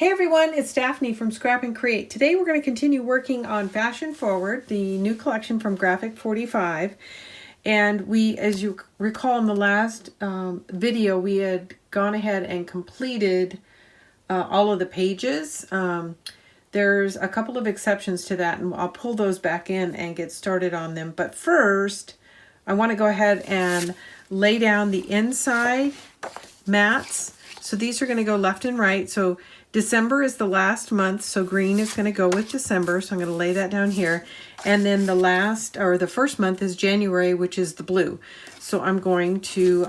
Hey everyone, it's Daphne from Scrap and Create. Today we're going to continue working on Fashion Forward, the new collection from Graphic 45. And we, as you recall in the last video, we had gone ahead and completed all of the pages. There's a couple of exceptions to that, and I'll pull those back in and get started on them. But first, I want to go ahead and lay down the inside mats. So these are going to go left and right. So December is the last month, so green is going to go with December. So I'm going to lay that down here. And then the first month is January, which is the blue. So I'm going to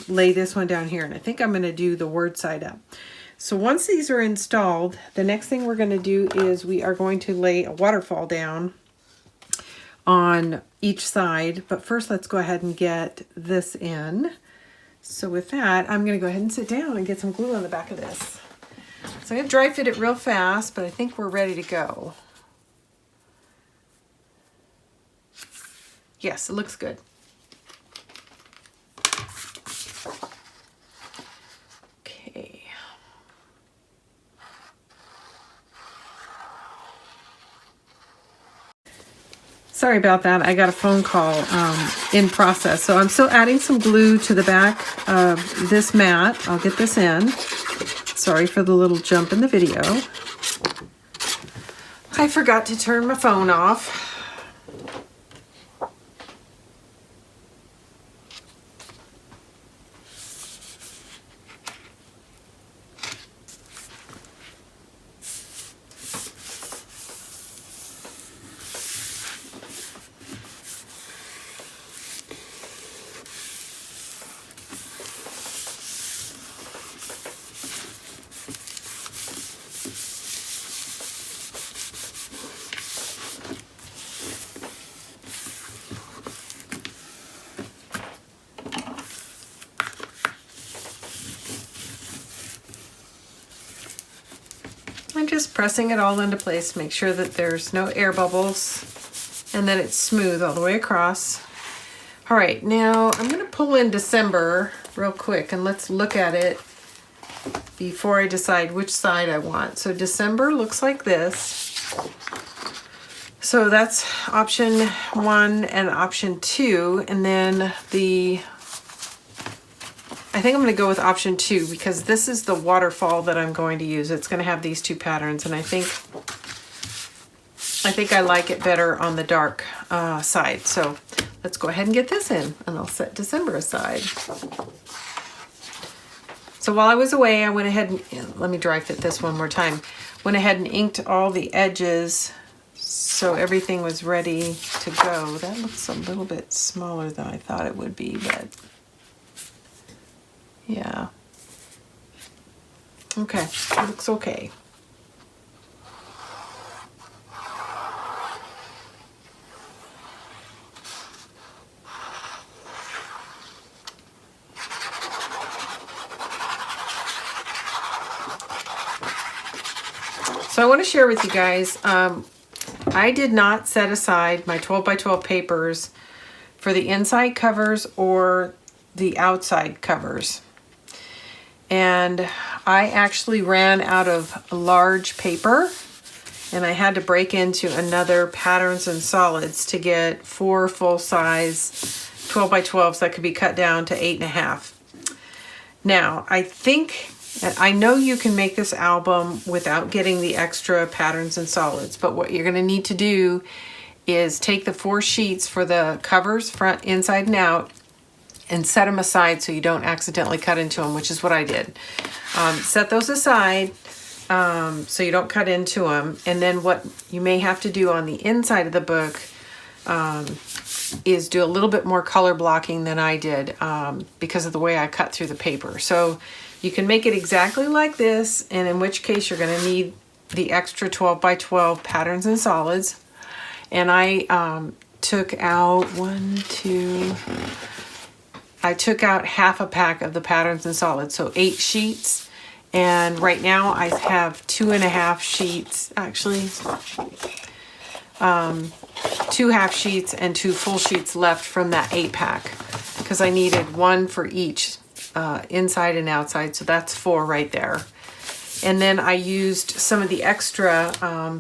lay this one down here. And I think I'm going to do the word side up. So once these are installed, the next thing we're going to do is we are going to lay a waterfall down on each side. But first, let's go ahead and get this in. So with that, I'm going to go ahead and sit down and get some glue on the back of this. So I'm going to dry fit it real fast, but I think we're ready to go. Yes, it looks good. Okay. Sorry about that. I got a phone call in process. So I'm still adding some glue to the back of this mat. I'll get this in. Sorry for the little jump in the video. I forgot to turn my phone off. I'm just pressing it all into place, make sure that there's no air bubbles and that it's smooth all the way across. All right, now I'm going to pull in December real quick and let's look at it before I decide which side I want. So December looks like this. So that's option 1 and option 2, and then I think I'm going to go with option 2 because this is the waterfall that I'm going to use. It's going to have these two patterns, and I think I like it better on the dark side. So let's go ahead and get this in, and I'll set December aside. So while I was away, I went ahead and, let me dry fit this one more time, went ahead and inked all the edges so everything was ready to go. That looks a little bit smaller than I thought it would be, but yeah. Okay, it looks okay. So I want to share with you guys, I did not set aside my 12 by 12 papers for the inside covers or the outside covers. And I actually ran out of large paper and I had to break into another Patterns and Solids to get 4 full-size 12 by 12s that could be cut down to 8.5. Now, I know you can make this album without getting the extra Patterns and Solids, but what you're going to need to do is take the 4 sheets for the covers, front, inside, and out, and set them aside so you don't accidentally cut into them, which is what I did. Set those aside so you don't cut into them. And then what you may have to do on the inside of the book is do a little bit more color blocking than I did because of the way I cut through the paper. So you can make it exactly like this, and in which case you're going to need the extra 12 by 12 Patterns and Solids. And I took out I took out half a pack of the Patterns and Solids, so 8 sheets. And right now I have 2.5 sheets, actually, 2 half sheets and 2 full sheets left from that 8 pack because I needed 1 for each inside and outside. So that's 4 right there. And then I used some of the extra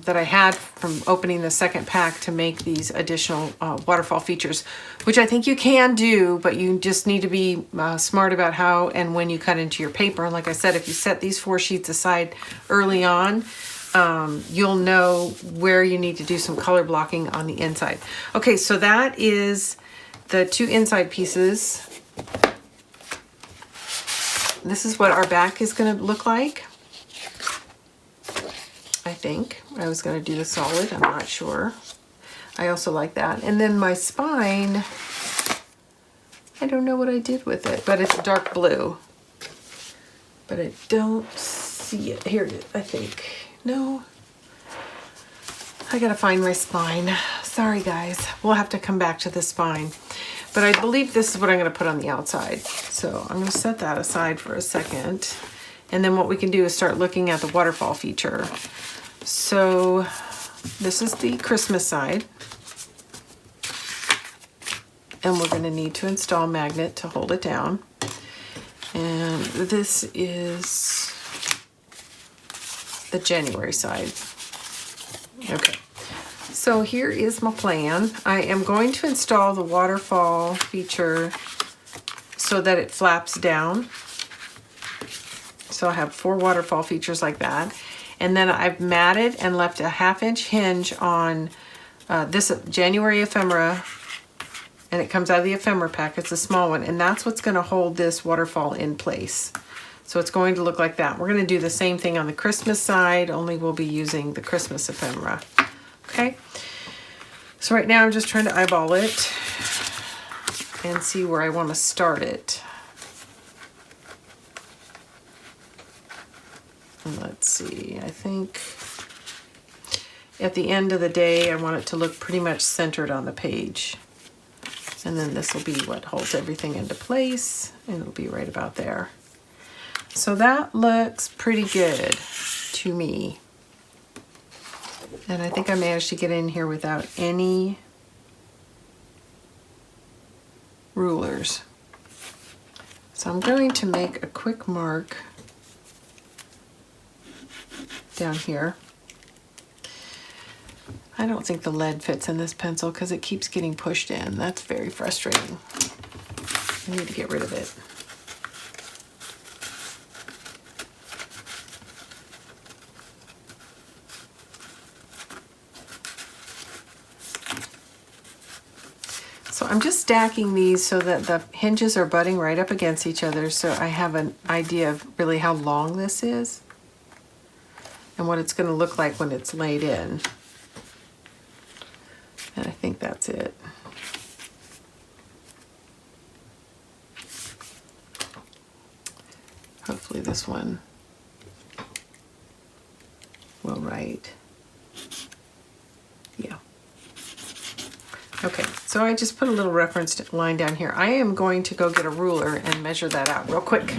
that I had from opening the second pack to make these additional waterfall features, which I think you can do, but you just need to be smart about how and when you cut into your paper. And like I said, if you set these 4 sheets aside early on, you'll know where you need to do some color blocking on the inside. Okay, so that is the 2 inside pieces. This is what our back is going to look like. I think I was going to do the solid. I'm not sure. I also like that. And then my spine, I don't know what I did with it, but it's dark blue. But I don't see it. Here it is, I think. No. I got to find my spine. Sorry, guys. We'll have to come back to the spine. But I believe this is what I'm going to put on the outside. So I'm going to set that aside for a second. And then what we can do is start looking at the waterfall feature. So this is the Christmas side. And we're going to need to install a magnet to hold it down. And this is the January side. Okay. So here is my plan. I am going to install the waterfall feature so that it flaps down. So I have 4 waterfall features like that. And then I've matted and left a 1/2-inch hinge on this January ephemera. And it comes out of the ephemera pack. It's a small one. And that's what's going to hold this waterfall in place. So it's going to look like that. We're going to do the same thing on the Christmas side, only we'll be using the Christmas ephemera. Okay. So right now I'm just trying to eyeball it and see where I want to start it. And let's see, I think at the end of the day, I want it to look pretty much centered on the page. And then this will be what holds everything into place, and it'll be right about there. So that looks pretty good to me. And I think I managed to get in here without any rulers. So I'm going to make a quick mark down here. I don't think the lead fits in this pencil because it keeps getting pushed in. That's very frustrating. I need to get rid of it. So I'm just stacking these so that the hinges are butting right up against each other, so I have an idea of really how long this is and what it's going to look like when it's laid in. And I think that's it. Hopefully this one will write. Yeah. Okay, so I just put a little reference line down here. I am going to go get a ruler and measure that out real quick.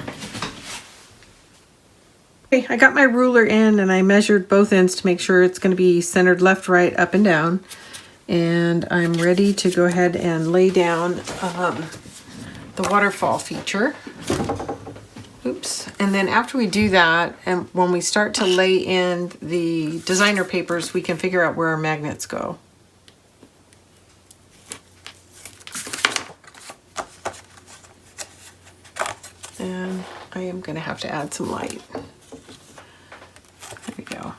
Okay, I got my ruler in and I measured both ends to make sure it's going to be centered left, right, up, and down. And I'm ready to go ahead and lay down the waterfall feature. Oops. And then after we do that, and when we start to lay in the designer papers, we can figure out where our magnets go. And I am going to have to add some light. There we go.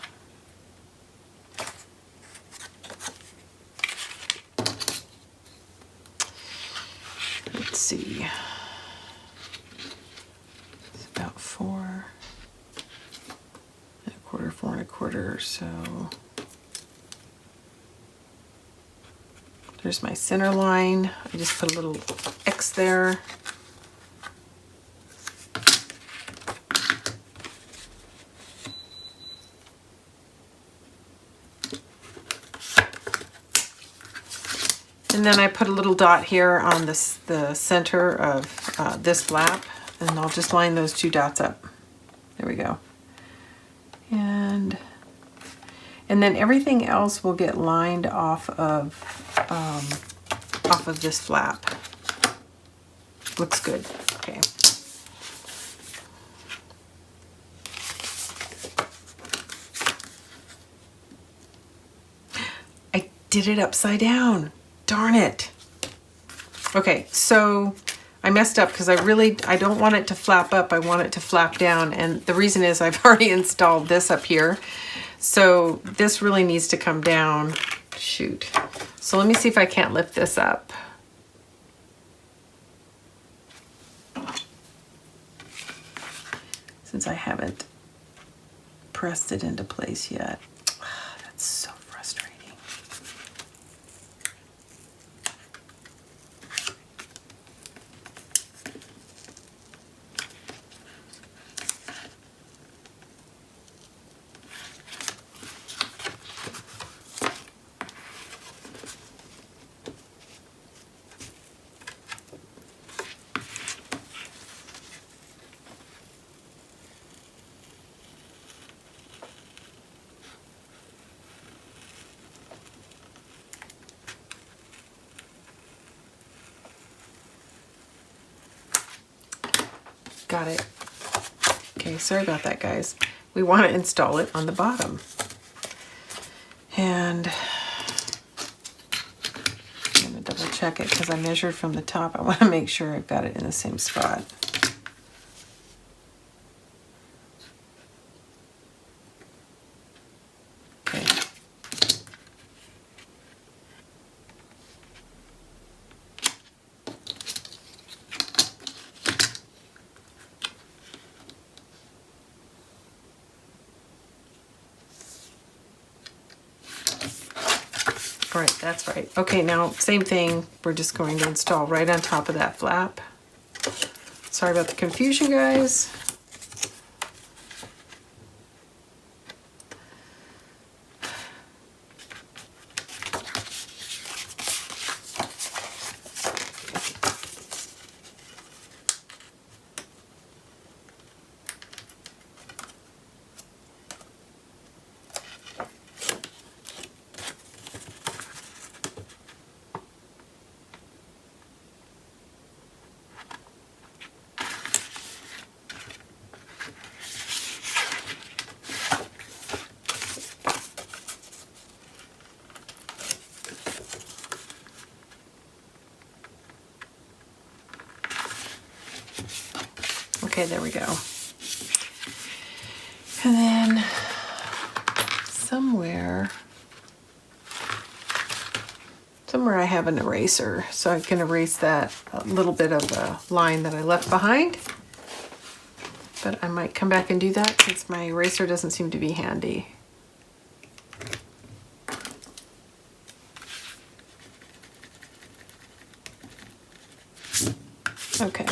Let's see. It's about 4 1/4, 4 1/4, so there's my center line. I just put a little X there. And then I put a little dot here on this, the center of this flap, and I'll just line those 2 dots up. There we go. And then everything else will get lined off of this flap. Looks good. Okay. did it upside down. Darn it. Okay, so I messed up because I don't want it to flap up. I want it to flap down. And the reason is I've already installed this up here. So this really needs to come down. Shoot. So let me see if I can't lift this up. Since I haven't pressed it into place yet. That's so frustrating. Got it. Okay, sorry about that, guys. We want to install it on the bottom. And I'm going to double check it because I measured from the top. I want to make sure I've got it in the same spot. Okay. Right, that's right. Okay, now same thing. We're just going to install right on top of that flap. Sorry about the confusion, guys. Okay, there we go. And then somewhere I have an eraser, so I can erase that little bit of a line that I left behind. But I might come back and do that since my eraser doesn't seem to be handy. Okay.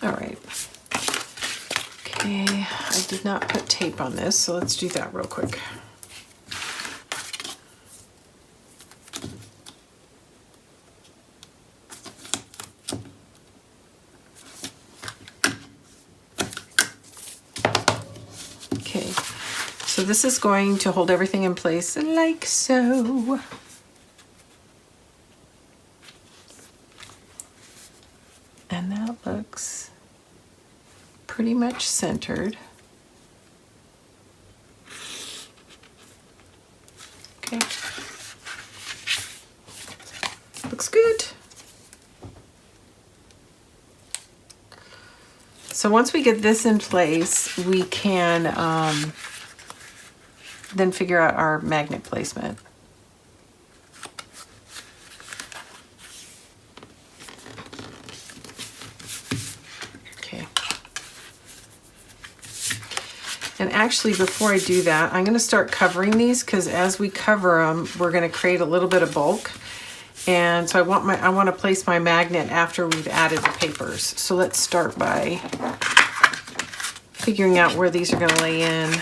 All right. Okay, I did not put tape on this, so let's do that real quick. Okay, so this is going to hold everything in place like so. And that looks pretty much centered. Okay. Looks good. So once we get this in place, we can then figure out our magnet placement. And actually, before I do that, I'm going to start covering these because as we cover them, we're going to create a little bit of bulk. And so I want to place my magnet after we've added the papers. So let's start by figuring out where these are going to lay in.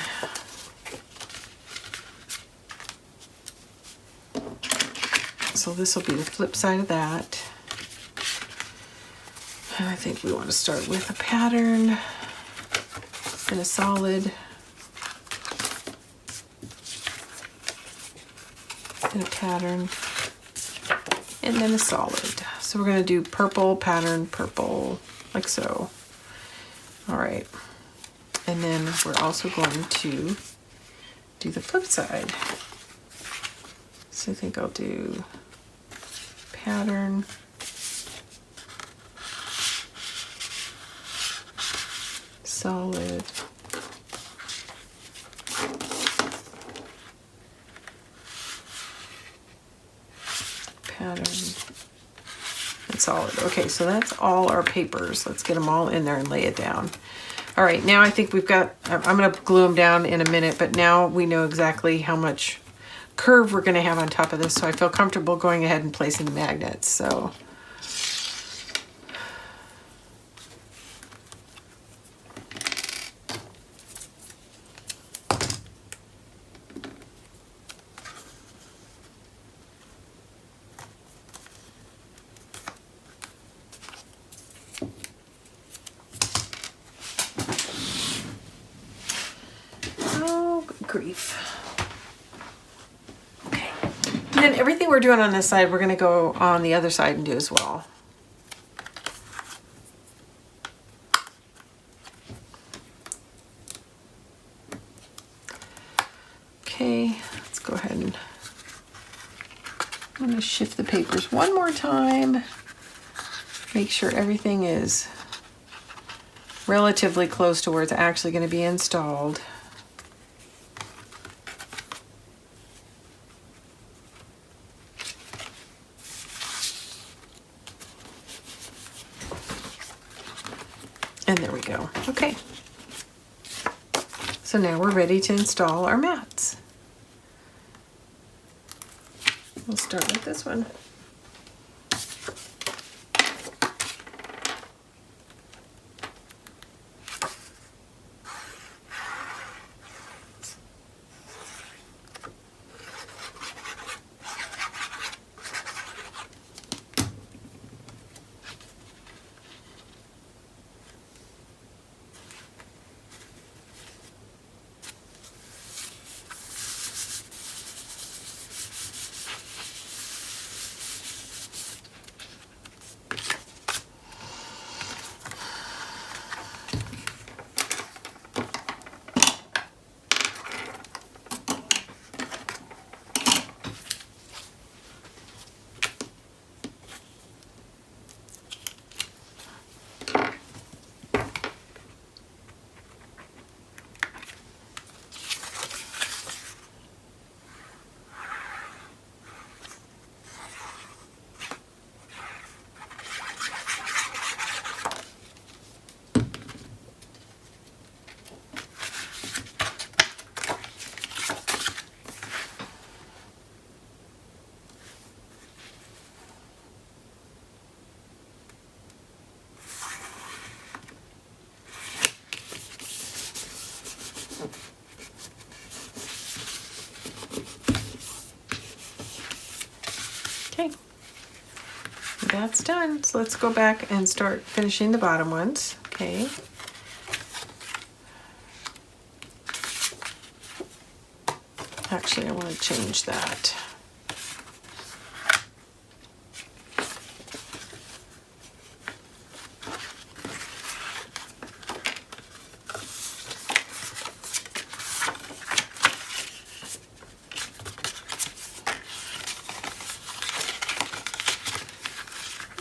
So this will be the flip side of that. And I think we want to start with a pattern and a solid. And a pattern, and then a solid. So we're going to do purple, pattern, purple, like so. All right. And then we're also going to do the flip side. So I think I'll do pattern, solid, pattern, and solid. Okay, so that's all our papers. Let's get them all in there and lay it down. All right, now I think we've got, I'm gonna glue them down in a minute, but now we know exactly how much curve we're gonna have on top of this, so I feel comfortable going ahead and placing the magnets. So grief. Okay. And then everything we're doing on this side, we're going to go on the other side and do as well. Okay, let's go ahead and I'm going to shift the papers one more time. Make sure everything is relatively close to where it's actually going to be installed. And there we go. Okay. So now we're ready to install our mats. We'll start with this one. Okay, that's done. So let's go back and start finishing the bottom ones. Okay. Actually, I want to change that.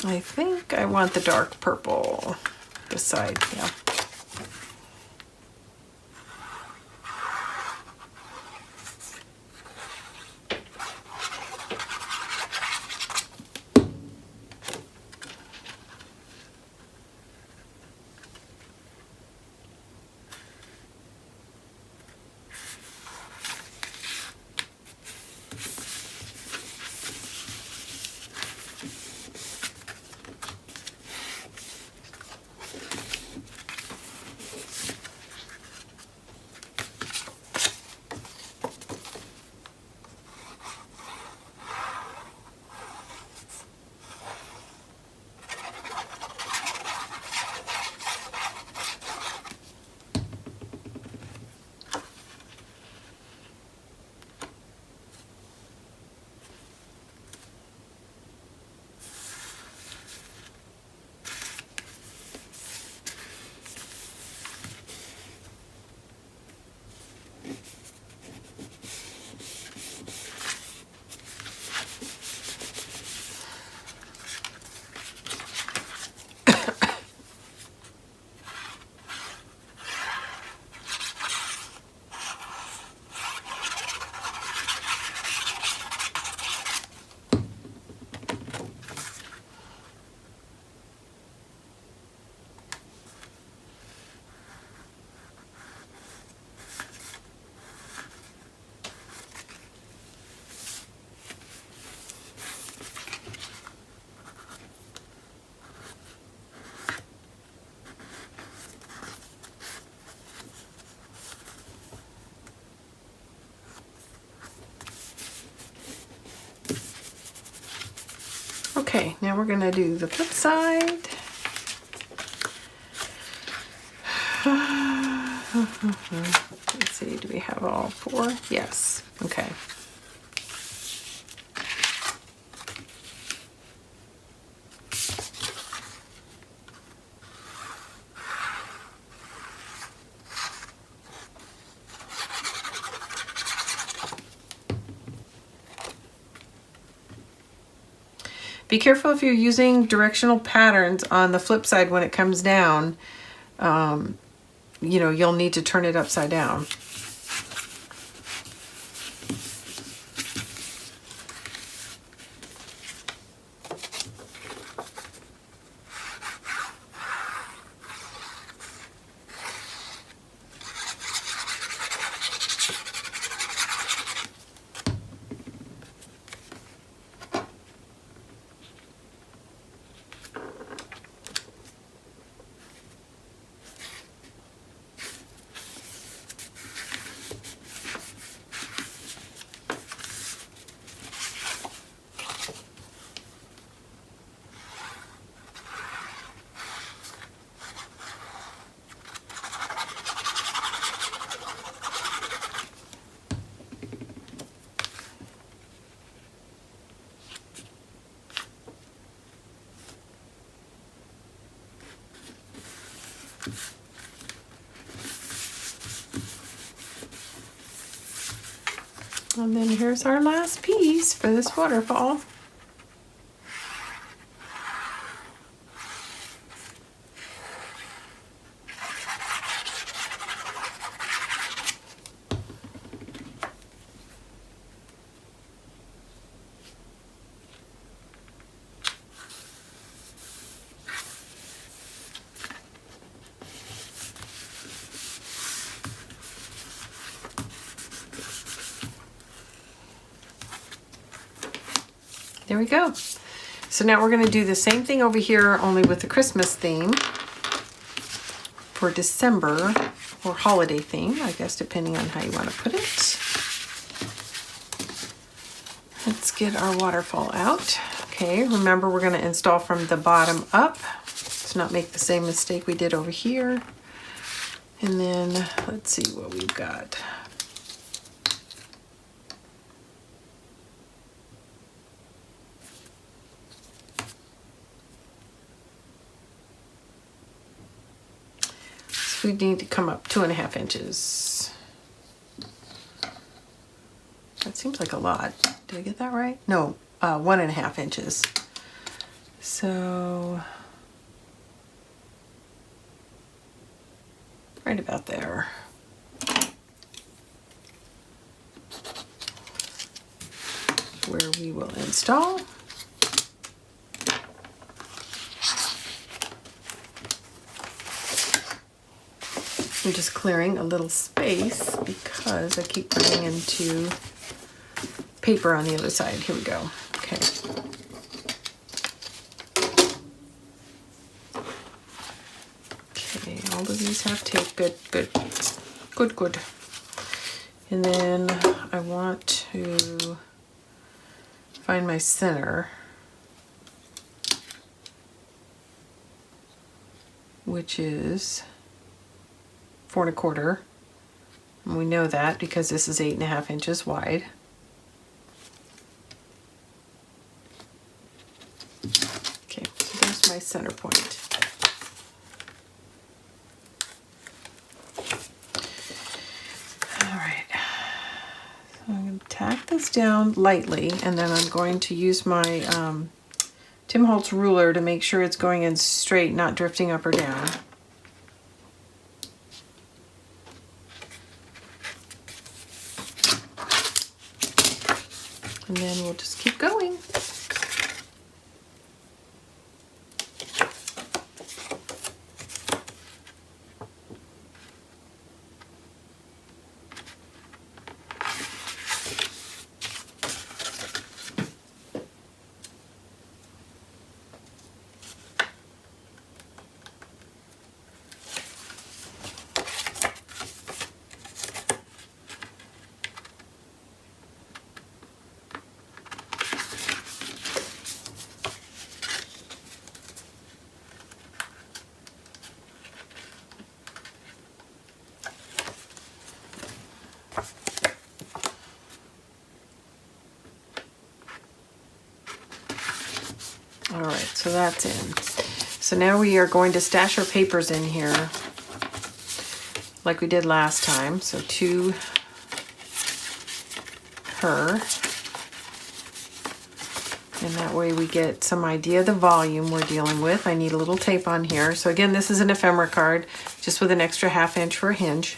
I think I want the dark purple this side, yeah. Okay, now we're gonna do the flip side. Let's see, do we have all 4? Yes, okay. Be careful if you're using directional patterns on the flip side when it comes down. You know, you'll need to turn it upside down. And then here's our last piece for this waterfall. There we go. So now we're going to do the same thing over here, only with the Christmas theme for December, or holiday theme, I guess, depending on how you want to put it. Let's get our waterfall out. Okay, remember we're going to install from the bottom up. Let's not make the same mistake we did over here. And then let's see what we've got. We need to come up 2.5 inches. That seems like a lot. Did I get that right? No, 1.5 inches. So right about there. Where we will install. I'm just clearing a little space because I keep running into paper on the other side. Here we go. Okay. Okay, all of these have tape. Good, good, good, good. And then I want to find my center, which is 4 1/4, and we know that because this is 8.5 inches wide. Okay, so there's my center point. All right, so I'm going to tack this down lightly, and then I'm going to use my Tim Holtz ruler to make sure it's going in straight, not drifting up or down. And then we'll just keep going. All right, so that's in. So now we are going to stash our papers in here like we did last time. So to her. And that way we get some idea of the volume we're dealing with. I need a little tape on here. So again, this is an ephemera card, just with an extra 1/2 inch for a hinge.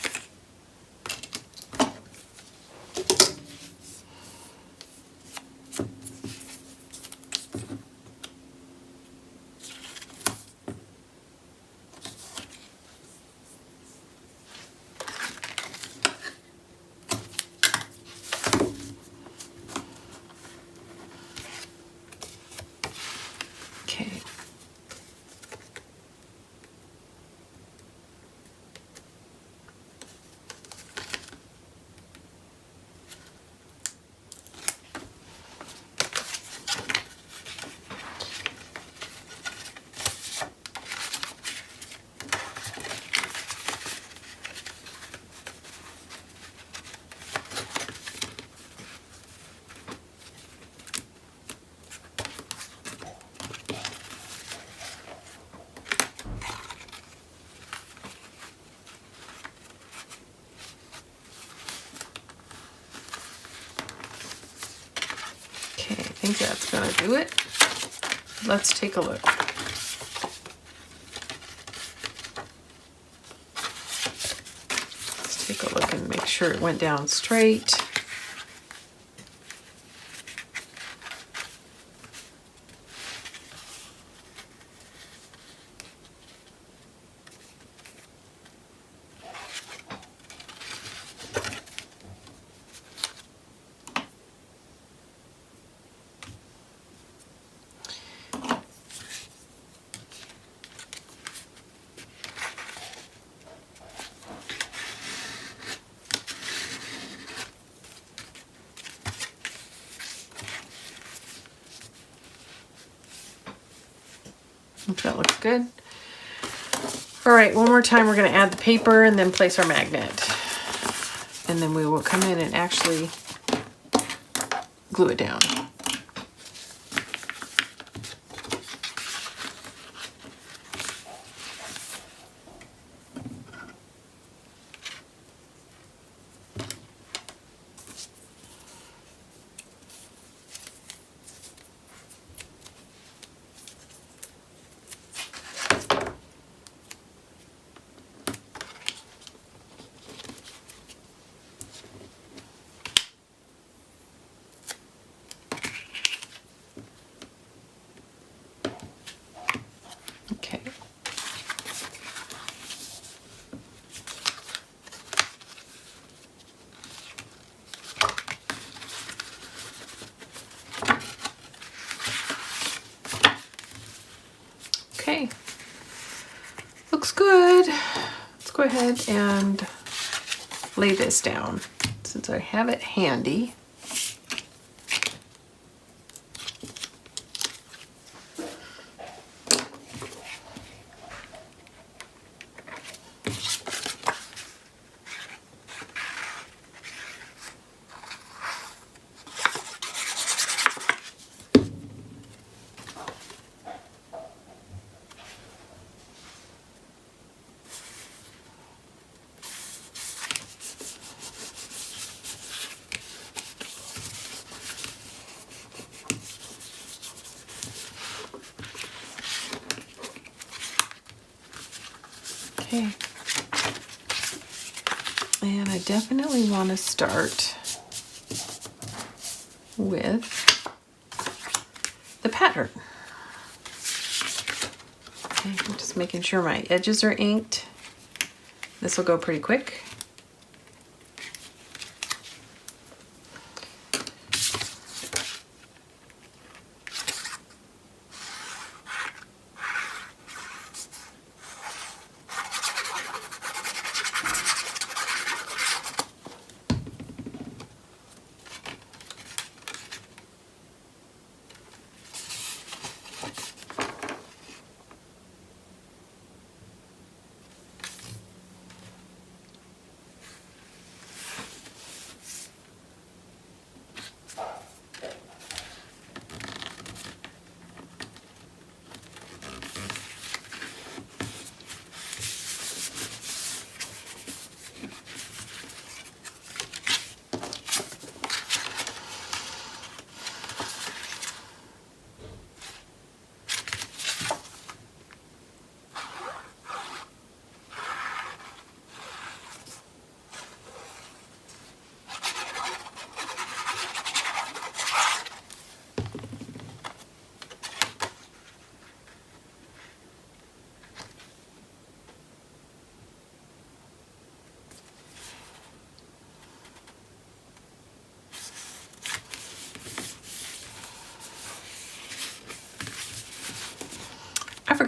Okay. Okay, I think that's gonna do it. Let's take a look. Let's take a look and make sure it went down straight. That looks good. All right, one more time we're going to add the paper and then place our magnet. And then we will come in and actually glue it down. Okay. Okay. Looks good. Let's go ahead and lay this down since I have it handy. Okay. And I definitely want to start with the pattern. Okay, I'm just making sure my edges are inked. This will go pretty quick.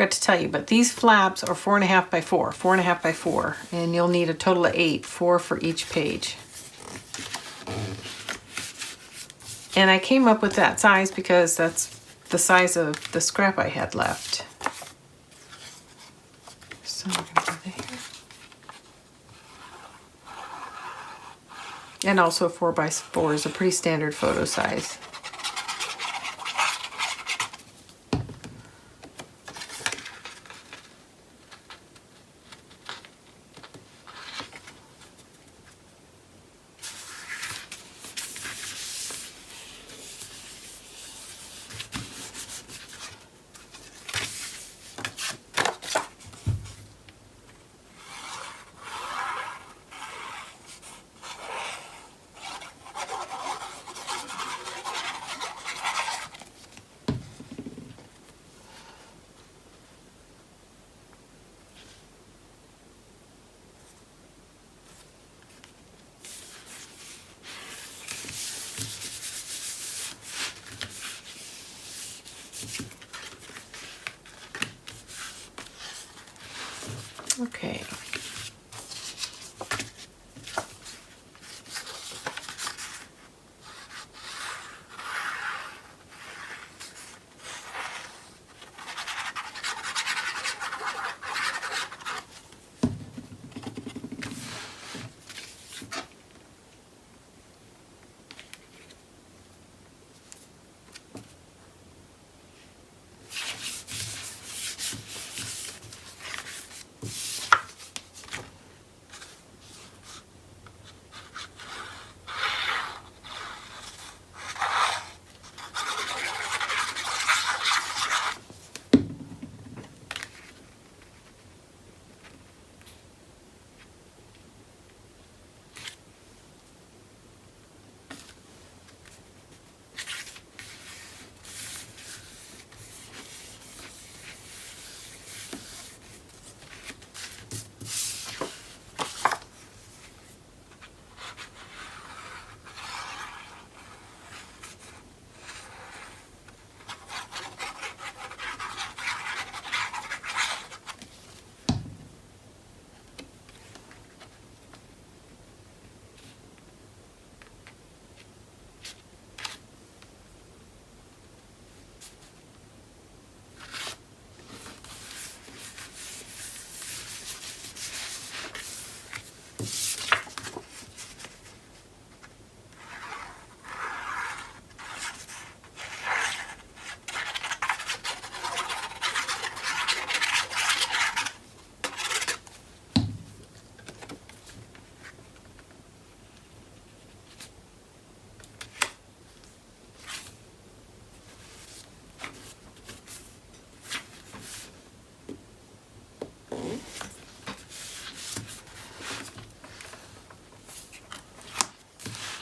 forgot to tell you, but these flaps are 4.5 by 4, 4.5 by 4, and you'll need a total of 8, 4 for each page. And I came up with that size because that's the size of the scrap I had left. So I'm gonna do that here. And also 4 by 4 is a pretty standard photo size. Okay.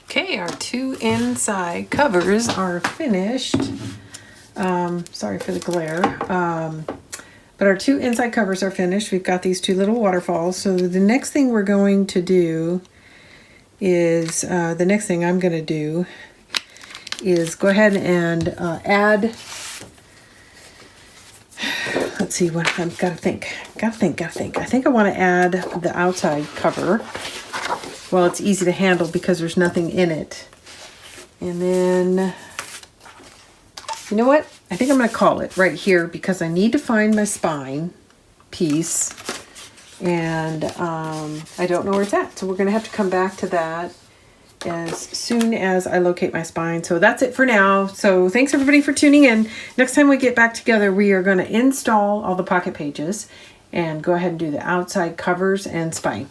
Okay, our 2 inside covers are finished. Sorry for the glare. But our 2 inside covers are finished. We've got these 2 little waterfalls. So the next thing we're going to do is, the next thing I'm going to do is go ahead and add, let's see what I've got to think. I think I want to add the outside cover. Well, it's easy to handle because there's nothing in it. And then, you know what? I think I'm going to call it right here because I need to find my spine piece. And I don't know where it's at. So we're going to have to come back to that as soon as I locate my spine. So that's it for now. So thanks everybody for tuning in. Next time we get back together, we are going to install all the pocket pages and go ahead and do the outside covers and spine.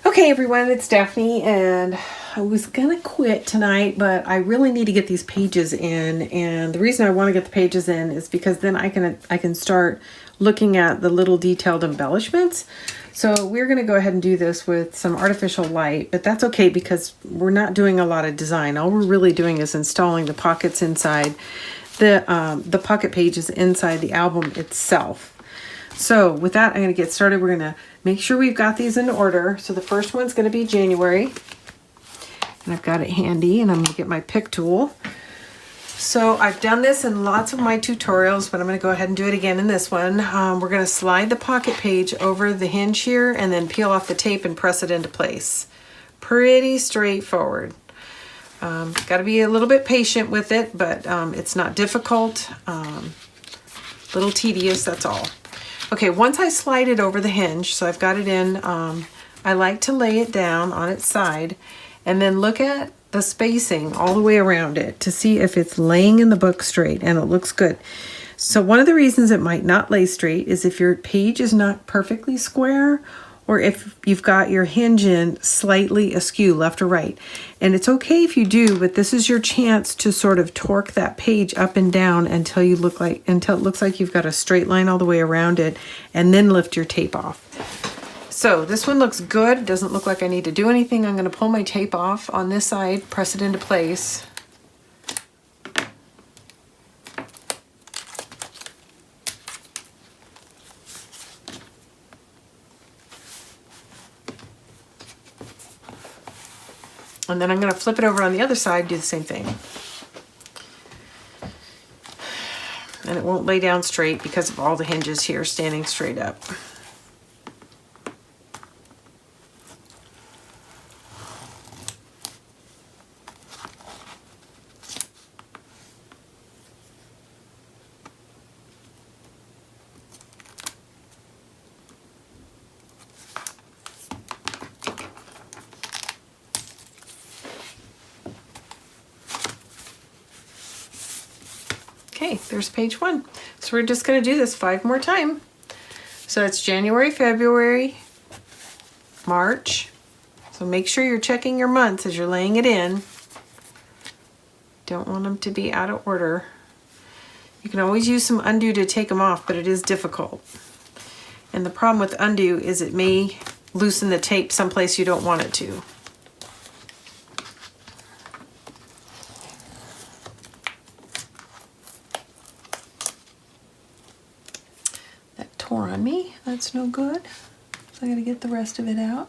Okay everyone, it's Daphne, and I was gonna quit tonight, but I really need to get these pages in, and the reason I want to get the pages in is because then I can start looking at the little detailed embellishments. So we're going to go ahead and do this with some artificial light, but that's okay because we're not doing a lot of design. All we're really doing is installing the pockets inside the pocket pages inside the album itself. So with that, I'm going to get started. We're going to make sure we've got these in order. So the first one's going to be January. And I've got it handy, and I'm going to get my pick tool. So I've done this in lots of my tutorials, but I'm going to go ahead and do it again in this one. We're going to slide the pocket page over the hinge here and then peel off the tape and press it into place. Pretty straightforward. Got to be a little bit patient with it, but it's not difficult. Little tedious, that's all. Okay, once I slide it over the hinge, so I've got it in, I like to lay it down on its side and then look at the spacing all the way around it to see if it's laying in the book straight, and it looks good. So one of the reasons it might not lay straight is if your page is not perfectly square, or if you've got your hinge in slightly askew left or right. And it's okay if you do, but this is your chance to sort of torque that page up and down until it looks like you've got a straight line all the way around it, and then lift your tape off. So this one looks good. Doesn't look like I need to do anything. I'm going to pull my tape off on this side, press it into place. And then I'm going to flip it over on the other side, do the same thing. And it won't lay down straight because of all the hinges here standing straight up. Okay, there's page 1. So we're just going to do this 5 more times. So it's January, February, March. So make sure you're checking your months as you're laying it in. Don't want them to be out of order. You can always use some undo to take them off, but it is difficult. And the problem with undo is it may loosen the tape someplace you don't want it to. Tore on me. That's no good. So I gotta get the rest of it out.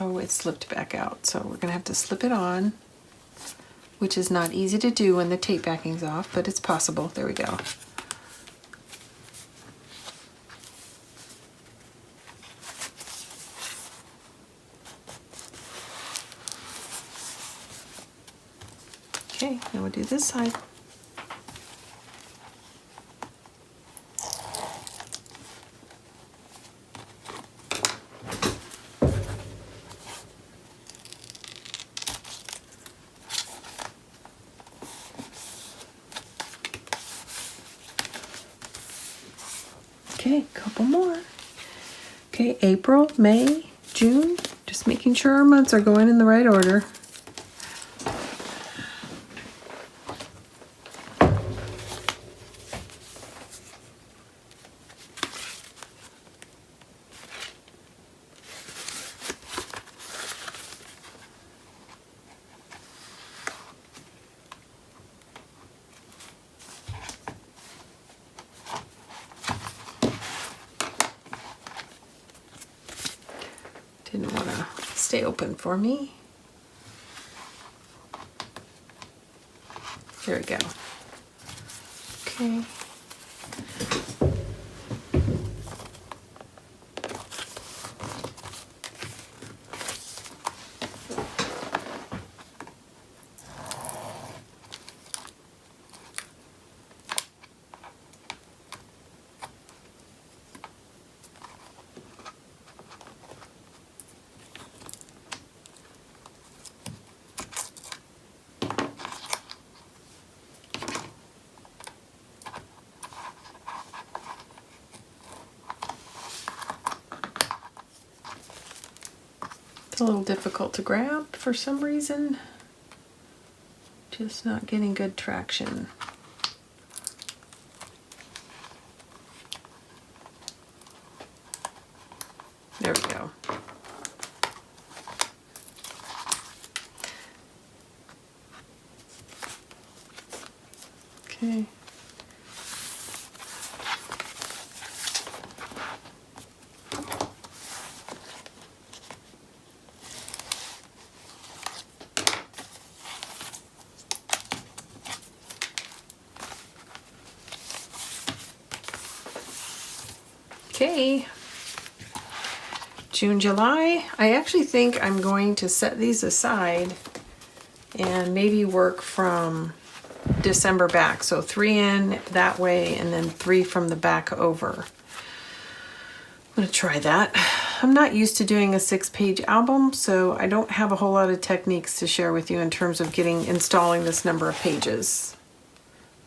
Oh, it slipped back out. So we're gonna have to slip it on, which is not easy to do when the tape backing's off, but it's possible. There we go. Okay, now we'll do this side. Okay, couple more. Okay, April, May, June. Just making sure our months are going in the right order. Didn't want to stay open for me. There we go. Okay. It's a little difficult to grab for some reason. Just not getting good traction. There we go. Okay. Okay. June, July. I actually think I'm going to set these aside and maybe work from December back. So 3 in that way and then 3 from the back over. I'm going to try that. I'm not used to doing a 6-page album, so I don't have a whole lot of techniques to share with you in terms of installing this number of pages.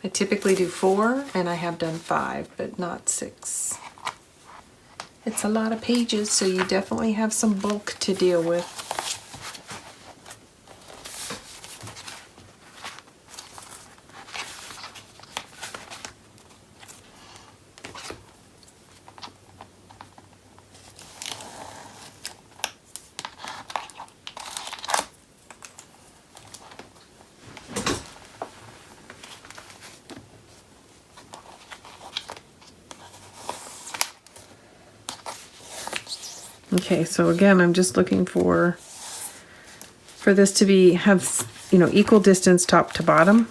I typically do 4 and I have done 5, but not 6. It's a lot of pages, so you definitely have some bulk to deal with. Okay, so again, I'm just looking for this to have equal distance top to bottom.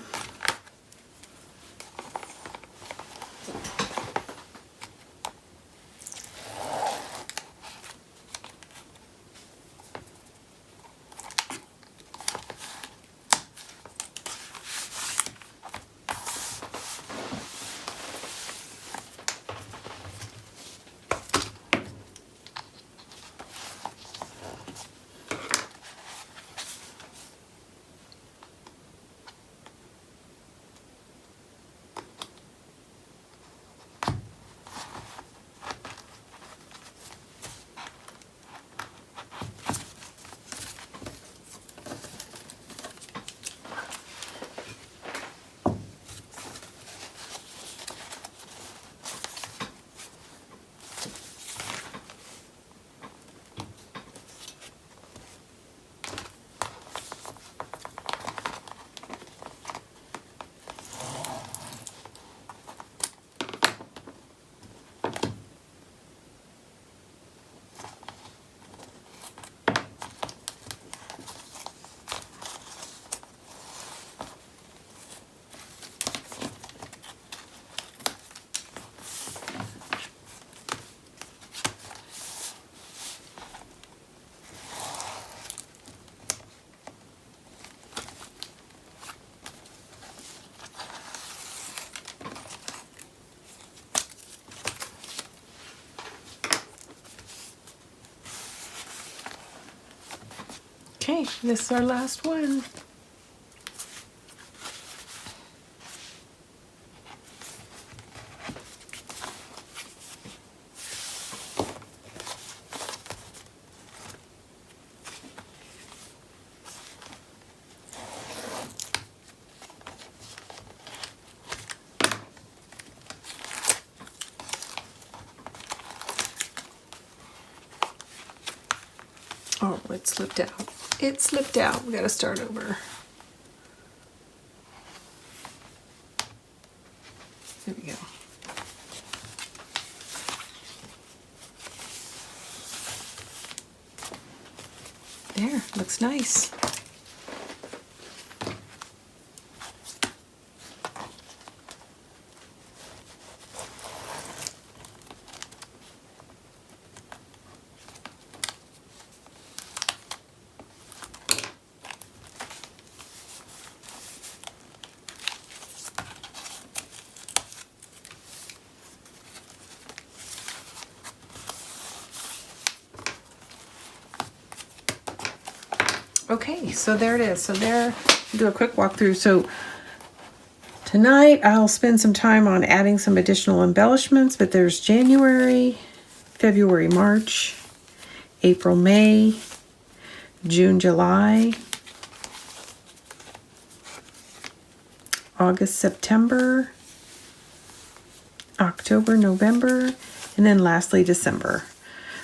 Okay, this is our last one. Oh, it slipped out. It slipped out. We gotta start over. There we go. There, looks nice. Okay, so there it is. So there, do a quick walkthrough. So tonight I'll spend some time on adding some additional embellishments, but there's January, February, March, April, May, June, July, August, September, October, November, and then lastly December.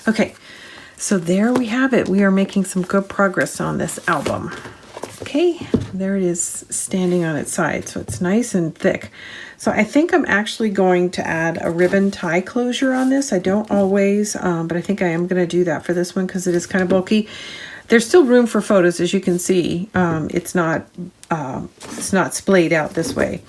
Okay. So there we have it. We are making some good progress on this album. Okay, there it is standing on its side. So it's nice and thick. So I think I'm actually going to add a ribbon tie closure on this. I don't always, but I think I am going to do that for this one because it is kind of bulky. There's still room for photos, as you can see. It's not splayed out this way.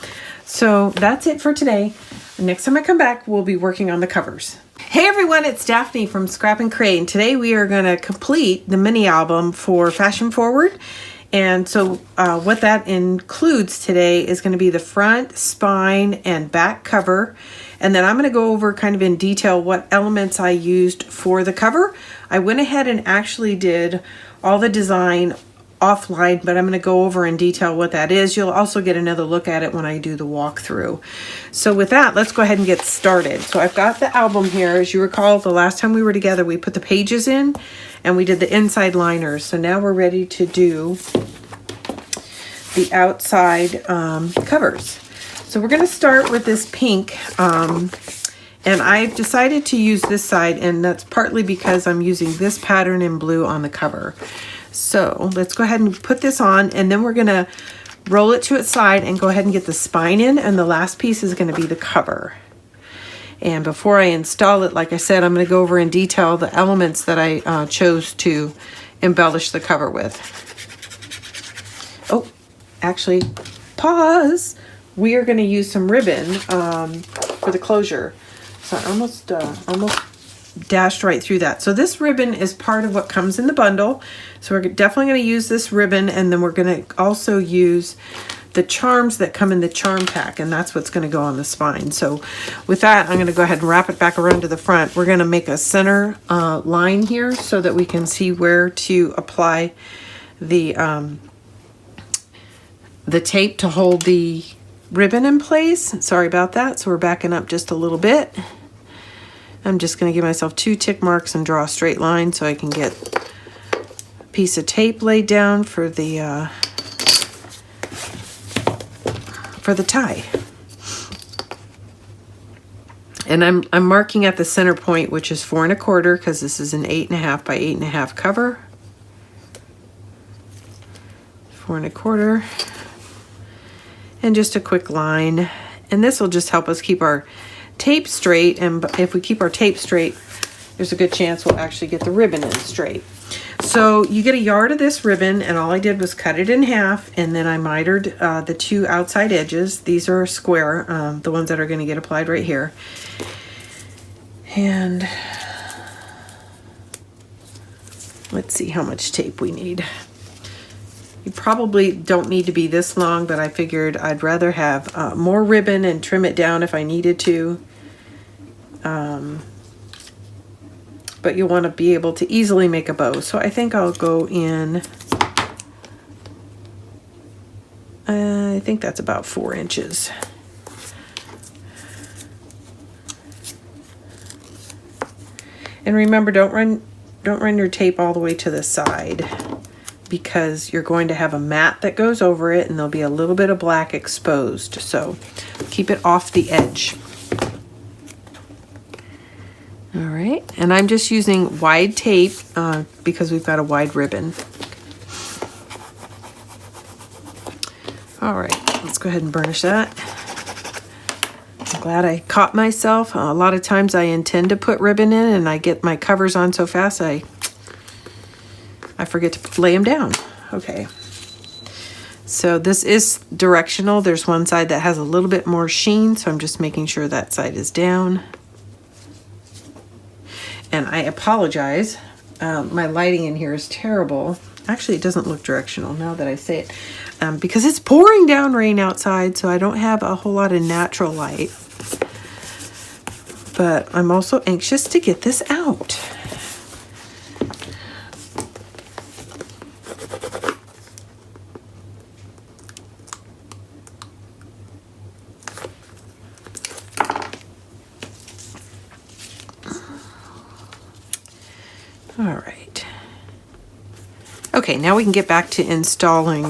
So that's it for today. Next time I come back, we'll be working on the covers. Hey everyone, it's Daphne from Scrap and Create, and today we are going to complete the mini album for Fashion Forward. And so what that includes today is going to be the front, spine, and back cover. And then I'm going to go over kind of in detail what elements I used for the cover. I went ahead and actually did all the design offline, but I'm going to go over in detail what that is. You'll also get another look at it when I do the walkthrough. So with that, let's go ahead and get started. So I've got the album here. As you recall, the last time we were together, we put the pages in and we did the inside liners. So now we're ready to do the outside covers. So we're going to start with this pink, and I've decided to use this side, and that's partly because I'm using this pattern in blue on the cover. So let's go ahead and put this on, and then we're going to roll it to its side and go ahead and get the spine in, and the last piece is going to be the cover. And before I install it, like I said, I'm going to go over in detail the elements that I chose to embellish the cover with. Oh, actually, pause. We are going to use some ribbon for the closure. So I almost dashed right through that. So this ribbon is part of what comes in the bundle. So we're definitely going to use this ribbon, and then we're going to also use the charms that come in the charm pack, and that's what's going to go on the spine. So with that, I'm going to go ahead and wrap it back around to the front. We're going to make a center line here so that we can see where to apply the tape to hold the ribbon in place. Sorry about that. So we're backing up just a little bit. I'm just going to give myself 2 tick marks and draw a straight line so I can get a piece of tape laid down for the tie. And I'm marking at the center point, which is 4 1/4, because this is an 8.5 by 8.5 cover. 4 1/4, and just a quick line. And this will just help us keep our tape straight, and if we keep our tape straight, there's a good chance we'll actually get the ribbon in straight. So you get a yard of this ribbon, and all I did was cut it in half, and then I mitered the 2 outside edges. These are square, the ones that are going to get applied right here. And let's see how much tape we need. You probably don't need to be this long, but I figured I'd rather have more ribbon and trim it down if I needed to. But you want to be able to easily make a bow. So I think I'll go in, I think that's about 4 inches. And remember, don't run your tape all the way to the side, because you're going to have a mat that goes over it, and there'll be a little bit of black exposed. So keep it off the edge. All right, and I'm just using wide tape because we've got a wide ribbon. All right, let's go ahead and burnish that. I'm glad I caught myself. A lot of times I intend to put ribbon in, and I get my covers on so fast I forget to lay them down. Okay. So this is directional. There's one side that has a little bit more sheen, so I'm just making sure that side is down. And I apologize. My lighting in here is terrible. Actually, it doesn't look directional now that I say it, because it's pouring down rain outside, so I don't have a whole lot of natural light. But I'm also anxious to get this out. All right. Okay, now we can get back to installing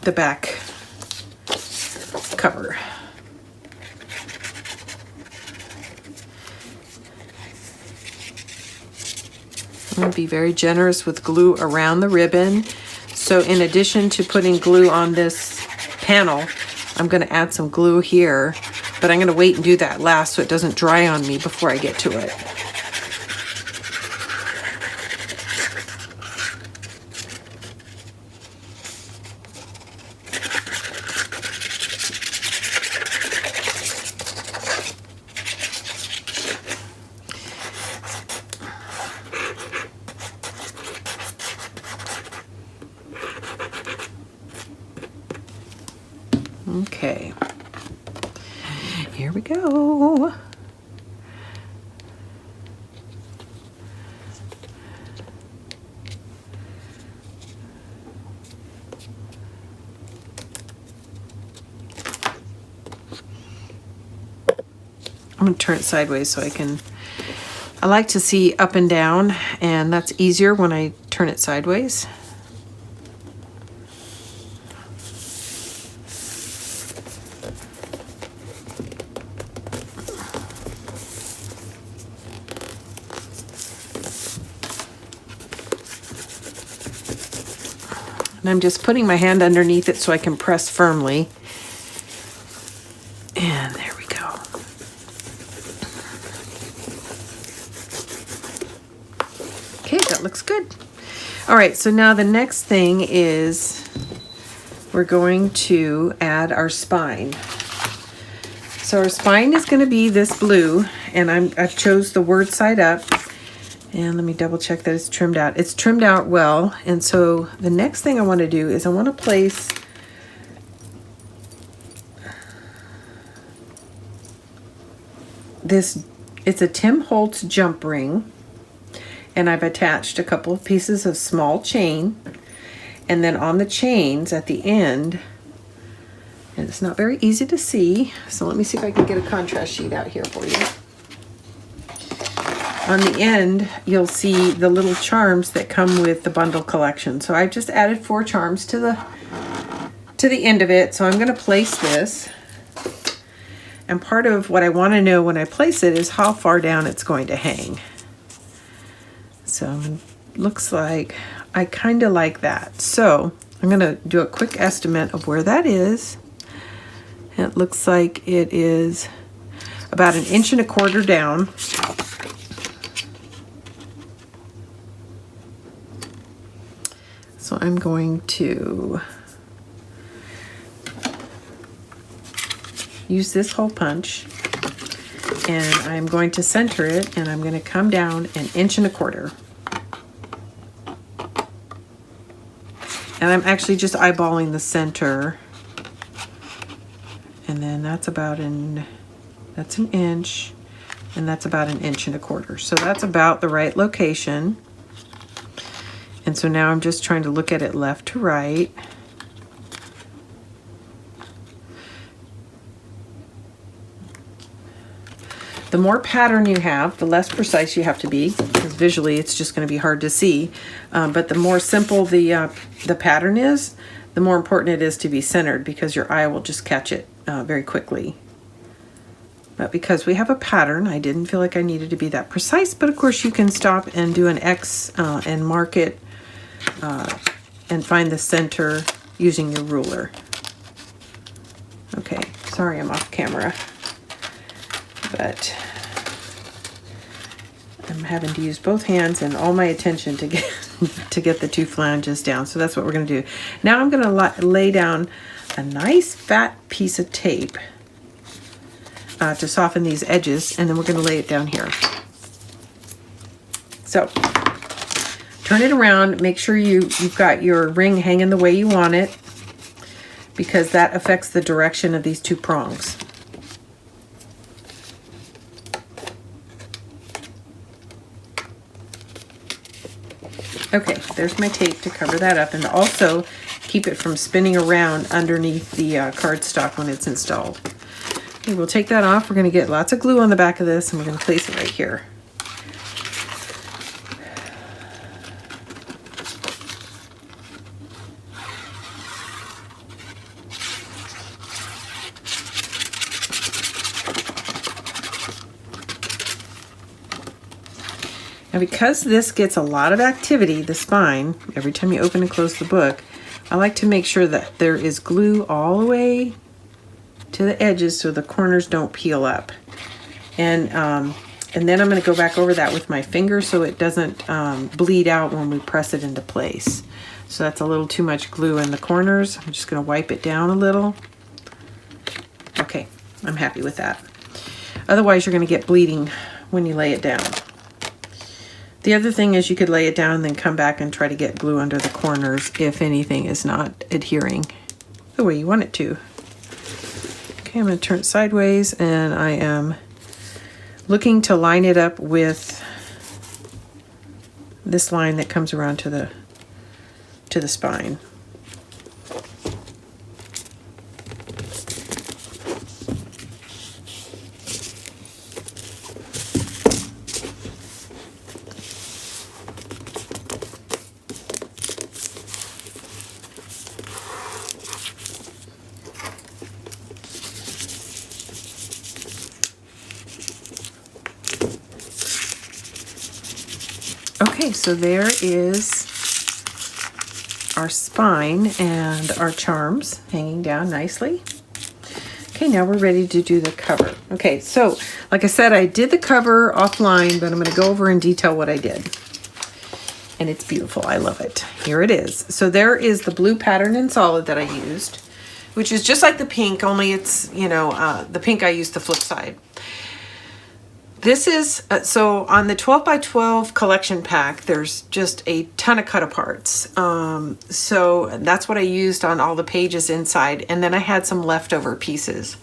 the back cover. I'm going to be very generous with glue around the ribbon. So in addition to putting glue on this panel, I'm going to add some glue here, but I'm going to wait and do that last so it doesn't dry on me before I get to it. Okay. Here we go. I'm going to turn it sideways so I like to see up and down, and that's easier when I turn it sideways. And I'm just putting my hand underneath it so I can press firmly. And there we go. Okay, that looks good. All right, so now the next thing is we're going to add our spine. So our spine is going to be this blue, and I've chose the word side up. And let me double check that it's trimmed out. It's trimmed out well. And so the next thing I want to do is I want to place this. It's a Tim Holtz jump ring. And I've attached a couple of pieces of small chain. And then on the chains at the end, and it's not very easy to see. So let me see if I can get a contrast sheet out here for you. On the end, you'll see the little charms that come with the bundle collection. So I've just added 4 charms to the end of it. So I'm going to place this. And part of what I want to know when I place it is how far down it's going to hang. So it looks like I kind of like that. So I'm going to do a quick estimate of where that is. It looks like it is about 1.25 inches down. So I'm going to use this hole punch, and I'm going to center it, and I'm going to come down 1.25 inches. And I'm actually just eyeballing the center, and then that's about that's 1 inch, and that's about 1.25 inches. So that's about the right location. And so now I'm just trying to look at it left to right. The more pattern you have, the less precise you have to be, because visually it's just going to be hard to see. But the more simple the pattern is, the more important it is to be centered, because your eye will just catch it very quickly. But because we have a pattern, I didn't feel like I needed to be that precise. But of course you can stop and do an X and mark it and find the center using your ruler. Okay, sorry I'm off camera, but I'm having to use both hands and all my attention to get the 2 flanges down. So that's what we're going to do. Now I'm going to lay down a nice fat piece of tape to soften these edges, and then we're going to lay it down here. So turn it around, make sure you've got your ring hanging the way you want it, because that affects the direction of these 2 prongs. Okay, there's my tape to cover that up, and also keep it from spinning around underneath the cardstock when it's installed. Okay, we'll take that off. We're going to get lots of glue on the back of this, and we're going to place it right here. Now, because this gets a lot of activity, the spine, every time you open and close the book, I like to make sure that there is glue all the way to the edges so the corners don't peel up. And then I'm going to go back over that with my finger so it doesn't bleed out when we press it into place. So that's a little too much glue in the corners. I'm just going to wipe it down a little. Okay, I'm happy with that. Otherwise, you're going to get bleeding when you lay it down. The other thing is you could lay it down and then come back and try to get glue under the corners if anything is not adhering the way you want it to. Okay, I'm going to turn it sideways, and I am looking to line it up with this line that comes around to the spine. Okay, so there is our spine and our charms hanging down nicely. Okay, now we're ready to do the cover. Okay, so like I said, I did the cover offline, but I'm going to go over in detail what I did. And it's beautiful. I love it. Here it is. So there is the blue pattern in solid that I used, which is just like the pink, only it's, you know, the pink I used the flip side. This is, so on the 12 by 12 collection pack, there's just a ton of cut aparts. So that's what I used on all the pages inside. And then I had some leftover pieces.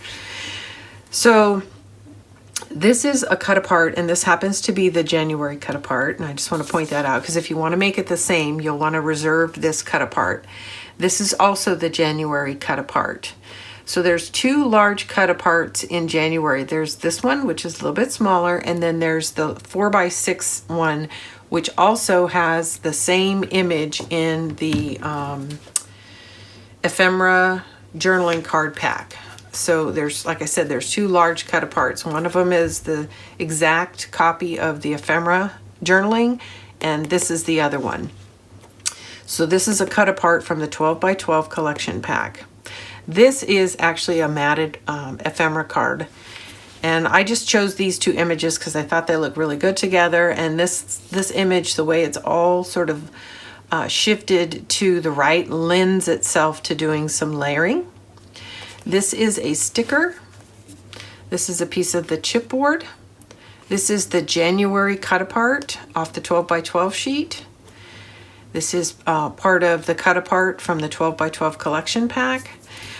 So this is a cut apart, and this happens to be the January cut apart. And I just want to point that out because if you want to make it the same, you'll want to reserve this cut apart. This is also the January cut apart. So there's two large cut aparts in January. There's this one, which is a little bit smaller, and then there's the 4x6 one, which also has the same image in the ephemera journaling card pack. So there's, like I said, there's two large cut aparts. One of them is the exact copy of the ephemera journaling, and this is the other one. So this is a cut apart from the 12 by 12 collection pack. This is actually a matted ephemera card, and I just chose these two images because I thought they look really good together. And this image, the way it's all sort of shifted to the right, lends itself to doing some layering. This is a sticker. This is a piece of the chipboard. This is the January cut apart off the 12 by 12 sheet. This is part of the cut apart from the 12 by 12 collection pack.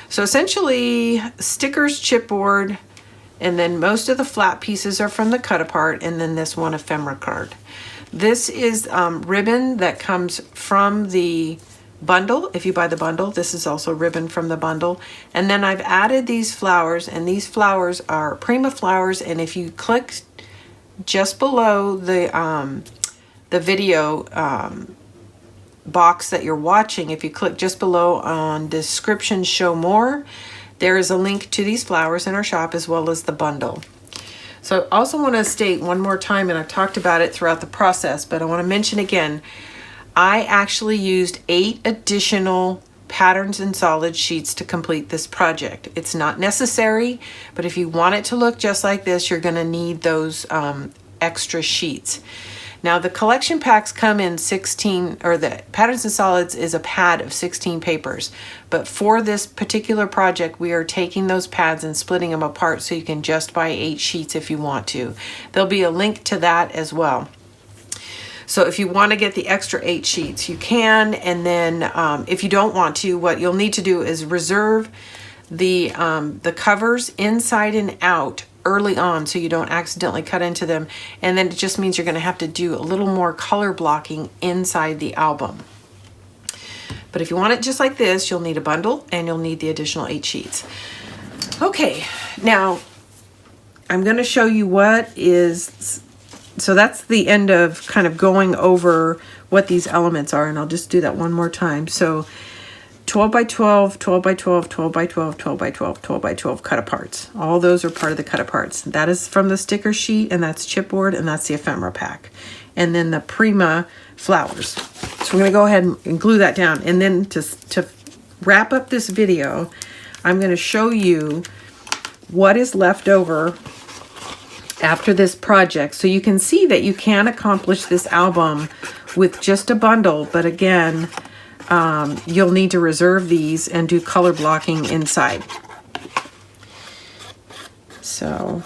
So essentially, stickers, chipboard, and then most of the flat pieces are from the cut apart, and then this one ephemera card. This is ribbon that comes from the bundle. If you buy the bundle, this is also ribbon from the bundle. And then I've added these flowers, and these flowers are Prima flowers. And if you click just below the video box that you're watching, if you click just below on description show more, there is a link to these flowers in our shop as well as the bundle. So I also want to state one more time, and I've talked about it throughout the process, but I want to mention again, I actually used 8 additional patterns and solid sheets to complete this project. It's not necessary, but if you want it to look just like this, you're going to need those extra sheets. Now the collection packs come in 16, or the patterns and solids is a pad of 16 papers. But for this particular project, we are taking those pads and splitting them apart so you can just buy 8 sheets if you want to. There'll be a link to that as well. So if you want to get the extra 8 sheets, you can. And then if you don't want to, what you'll need to do is reserve the covers inside and out early on so you don't accidentally cut into them, and then it just means you're going to have to do a little more color blocking inside the album. But if you want it just like this, you'll need a bundle and you'll need the additional 8 sheets. Okay, now I'm going to show you what is, so that's the end of kind of going over what these elements are, and I'll just do that one more time. So 12 by 12, 12 by 12, 12 by 12, 12 by 12, 12 by 12 cut aparts. All those are part of the cut aparts. That is from the sticker sheet, and that's chipboard, and that's the ephemera pack. And then the Prima flowers. So we're going to go ahead and glue that down. And then to wrap up this video, I'm going to show you what is left over after this project. So you can see that you can accomplish this album with just a bundle, but again, you'll need to reserve these and do color blocking inside. So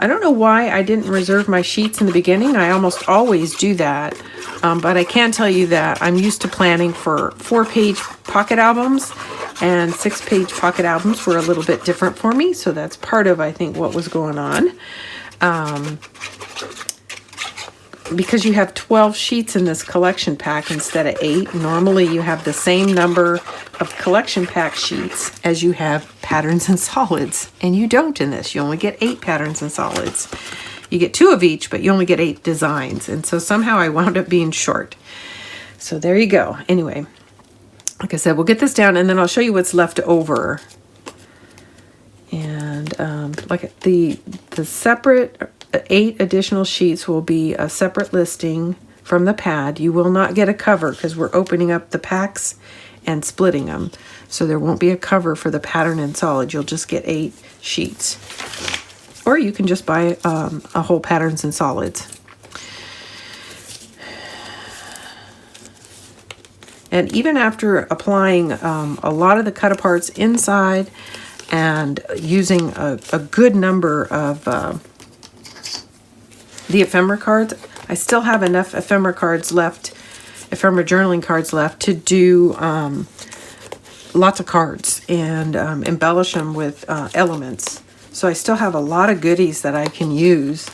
I don't know why I didn't reserve my sheets in the beginning. I almost always do that. But I can tell you that I'm used to planning for 4-page pocket albums, And 6-page pocket albums were a little bit different for me, so that's part of, I think, what was going on. Because you have 12 sheets in this collection pack instead of 8, normally you have the same number of collection pack sheets as you have patterns and solids, and you don't in this. You only get 8 patterns and solids. You get 2 of each, but you only get 8 designs, and so somehow I wound up being short. So there you go. Anyway, like I said, we'll get this down, and then I'll show you what's left over. And like the separate 8 additional sheets will be a separate listing from the pad. You will not get a cover because we're opening up the packs and splitting them. So there won't be a cover for the pattern and solid. You'll just get 8 sheets. Or you can just buy a whole patterns and solids. And even after applying a lot of the cut-aparts inside and using a good number of the ephemera cards, I still have enough ephemera cards left, ephemera journaling cards left to do lots of cards and embellish them with elements. So I still have a lot of goodies that I can use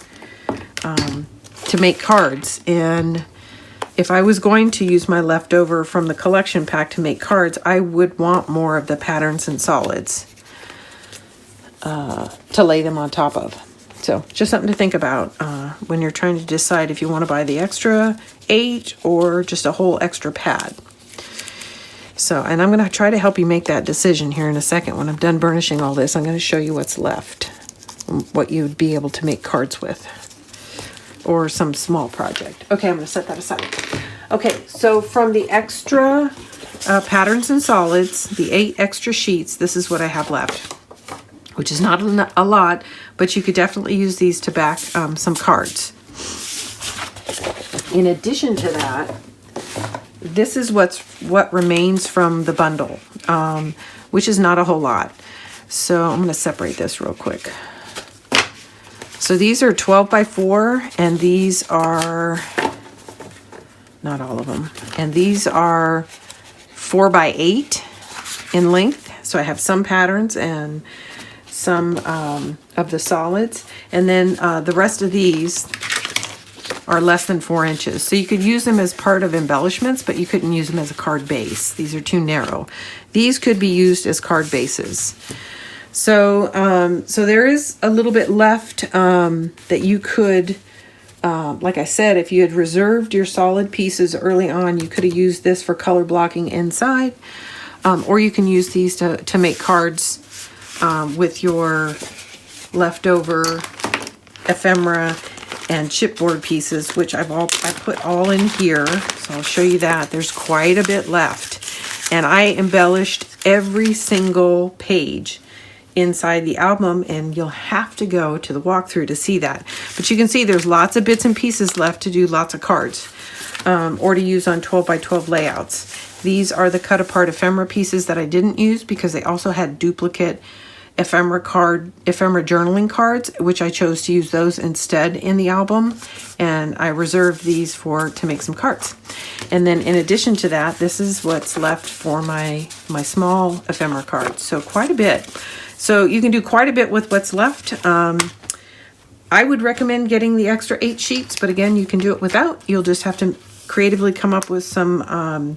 to make cards. And if I was going to use my leftover from the collection pack to make cards, I would want more of the patterns and solids to lay them on top of. So just something to think about when you're trying to decide if you want to buy the extra 8 or just a whole extra pad. So, and I'm going to try to help you make that decision here in a second. When I'm done burnishing all this, I'm going to show you what's left, what you'd be able to make cards with, or some small project. Okay, I'm going to set that aside. Okay, so from the extra patterns and solids, the 8 extra sheets, this is what I have left, which is not a lot, but you could definitely use these to back some cards. In addition to that, this is what remains from the bundle, which is not a whole lot. So I'm going to separate this real quick. So these are 12 by 4, and these are, not all of them, and these are 4 by 8 in length. So I have some patterns and some of the solids, and then the rest of these are less than 4 inches. So you could use them as part of embellishments, but you couldn't use them as a card base. These are too narrow. These could be used as card bases. So so there is a little bit left that you could, like I said, if you had reserved your solid pieces early on, you could have used this for color blocking inside, or you can use these to make cards with your leftover ephemera and chipboard pieces, which I put all in here. So I'll show you that. There's quite a bit left. And I embellished every single page inside the album, and you'll have to go to the walkthrough to see that. But you can see there's lots of bits and pieces left to do lots of cards, or to use on 12 by 12 layouts. These are the cut apart ephemera pieces that I didn't use because they also had duplicate ephemera journaling cards, which I chose to use those instead in the album, and I reserved these to make some cards. And then in addition to that, this is what's left for my small ephemera cards. So quite a bit. So you can do quite a bit with what's left. I would recommend getting the extra 8 sheets, but again, you can do it without. You'll just have to creatively come up with some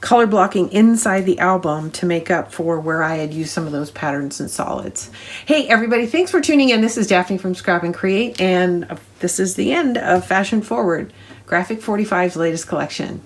color blocking inside the album to make up for where I had used some of those patterns and solids. Hey everybody, thanks for tuning in. This is Daphne from Scrap and Create, and this is the end of Fashion Forward, Graphic 45's latest collection.